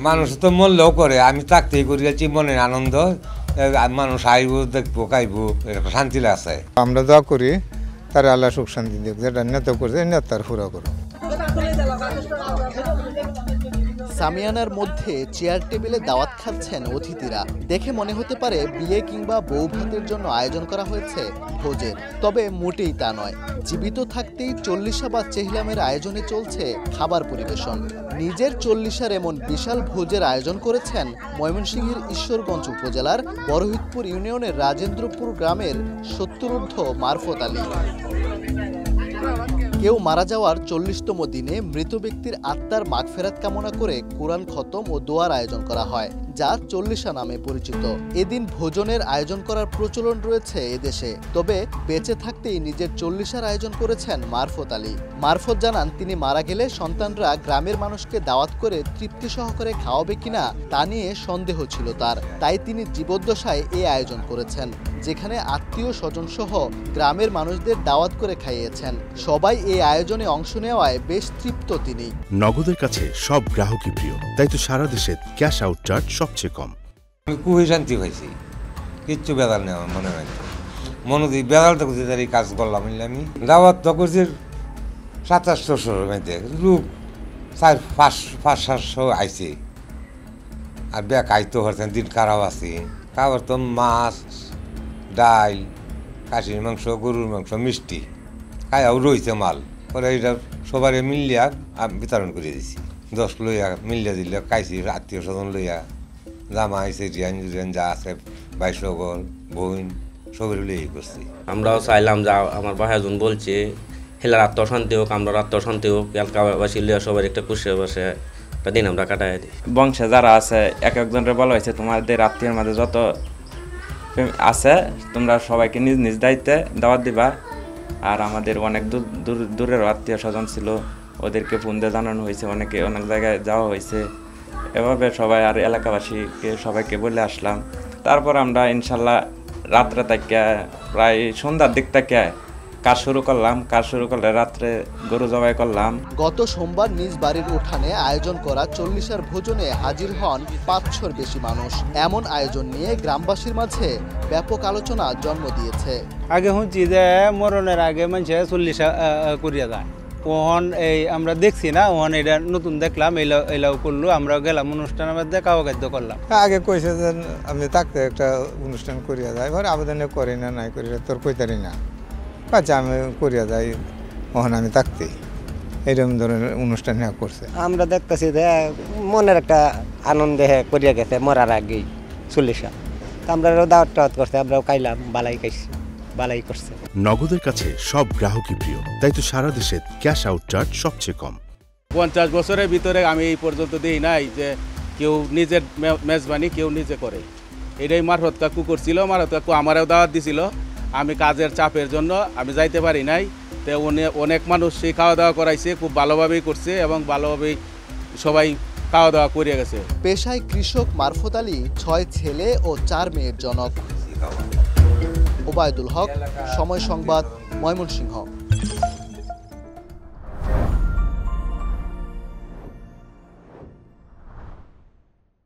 মানুষ তো মূল্যও করে, আমি থাকতেই করি যাচ্ছি মনের আনন্দ, মানুষ আইব দেখবো খাইবো, একটা শান্তি লাগছে। আমরা দোয়া করি তারা আল্লাহ সুখ শান্তি দিক, যেটা নেতা করছে নেতার পুরা করো। সামিয়ানার মধ্যে চেয়ার টেবিলে দাওয়াত খাচ্ছেন অতিথিরা। দেখে মনে হতে পারে বিয়ে কিংবা বউ ভাতের জন্য আয়োজন করা হয়েছে ভোজের, তবে মোটেই তা নয়। জীবিত থাকতেই চল্লিশা বা চেহলামের আয়োজনে চলছে খাবার পরিবেশন। নিজের চল্লিশার এমন বিশাল ভোজের আয়োজন করেছেন ময়মনসিংহের ঈশ্বরগঞ্জ উপজেলার বড়হিতপুর ইউনিয়নের রাজেন্দ্রপুর গ্রামের 70 মারফত আলী। কেউ মারা যাওয়ার 40তম দিনে মৃত ব্যক্তির আত্মার মাগফেরাত কামনা করে কোরআন খতম ও দোয়ার আয়োজন করা হয়, যা চল্লিশা নামে পরিচিত। এদিন ভোজনের আয়োজন করার প্রচলন রয়েছে এদেশে, তবে বেঁচে থাকতেই নিজের চল্লিশার আয়োজন করেছেন মারফত আলী। মারফত জানান, তিনি মারা গেলে সন্তানরা গ্রামের মানুষকে দাওয়াত করে তৃপ্তি সহকারে খাওয়াবে কিনা তা নিয়ে সন্দেহ ছিল তার, তাই তিনি জীবদ্দশায় এই আয়োজন করেছেন, যেখানে আত্মীয় স্বজন সহ গ্রামের মানুষদের দাওয়াত করে খাইয়েছেন। সবাই এই আয়োজনে অংশ নেওয়ায় বেশ তৃপ্ত তিনি। নগদের কাছে সব গ্রাহকই প্রিয়, তাই তো সারা দেশে ক্যাশ আউট চার্জ সবচেয়ে কম। আমি খুবই শান্তি পাইছি, কিচ্ছু বেদাল নেই আমার মনে হয়। মনোদি বেদাল তো করছি, তার এই কাজ করলাম আমি দাওয়াত তো করছি 2700 মধ্যে, লোক 500-700 আইছে, আর ব্যাগ আইতো হচ্ছেন, দিন খারাপ আছে। খাবার তো মাছ, ডাল, খাসির মাংস, গরুর মাংস, মিষ্টি খাইয়াও রয়েছে মাল, পরে এটা সবারে মিলিয়া বিতরণ করে দিছি। 10 লইয়া মিলিয়া দিলে খাইছি, আত্মীয় স্বজন লইয়া, জামা আইসে, রিয়ান যা আছে, বাইশগর বোন সবাই লইয়াই করছি। আমরাও চাইলাম যা আমার ভাইজন বলছে হেলার আত্মশান্তি হোক, আমরা আত্মশান্তি হোক, এলাকাবাসী লিয়া সবার একটা খুশি বসে একটা দিন আমরা কাটাই দিই। বংশে যারা আছে এক একজনের বলা হয়েছে, তোমাদের আত্মীয়ের মাঝে যত আছে তোমরা সবাইকে নিজ নিজ দায়িত্বে দাওয়াত দিবা। আর আমাদের অনেক দূরের আত্মীয় স্বজন ছিল, ওদেরকে ফোন দিয়ে জানানো হয়েছে, অনেক জায়গায় যাওয়া হয়েছে। এভাবে সবাই আর এলাকাবাসীকে সবাইকে বলে আসলাম। তারপর আমরা ইনশাল্লাহ রাত্রে থেকে প্রায় সন্ধ্যার দিক থেকে কাজ শুরু করলাম। কাজ শুরু করলে রাত্রে গরু জবাই করলাম। গত সোমবার নিজ বাড়ির উঠানে আয়োজন করা চল্লিশার ভোজনে হাজির হন 500-র বেশি মানুষ। এমন আয়োজন নিয়ে গ্রামবাসীর মাঝে ব্যাপক আলোচনা জন্ম দিয়েছে। আগে শুনছি যে মরণের আগে মানুষ চল্লিশা করিয়া যায়, ওহন এই আমরা দেখছি না, ওহন এটা নতুন দেখলাম, এলাও করলো, আমরা গেলাম অনুষ্ঠানের মধ্যে কাও খাদ্য করলাম। আগে কইছে যে আমি থাকতে একটা অনুষ্ঠান করিয়া যাই, ঘরে আবেদন করি না, নাই করি তোর কইতারি না, আচ্ছা আমি করিয়া যাই, ওখানে আমি থাকতেই এইরকম ধরনের অনুষ্ঠান করছে। আমরা দেখতেছি যে মনের একটা আনন্দে করিয়া গেছে মরার আগেই চল্লিশা, আমরা দাওয়াত টাওয়াত করছে, আমরাও খাইলাম, বালাই খাইছি, বালাই করছে। নগদের কাছে সব গ্রাহকই প্রিয়, তাই তো সারা দেশে ক্যাশ আউট চার্জ সবচেয়ে কম। 50 বছরের ভিতরে আমি এই পর্যন্ত দিই নাই যে কেউ নিজের মেজবানি কেউ নিজে করে। এটাই মারফত কাকু করছিল, মারফত কাকু আমারও দাওয়াত দিছিল, আমি কাজের চাপের জন্য আমি যাইতে পারি নাই। তো অনেক মানুষ সেই খাওয়া দাওয়া করাইছে, খুব ভালোভাবেই করছে এবং ভালোভাবেই সবাই খাওয়া দাওয়া করে গেছে। পেশায় কৃষক মারফত আলী 6 ছেলে ও 4 মেয়ের জনক। ওবায়দুল হক, সময় সংবাদ, ময়মনসিংহ।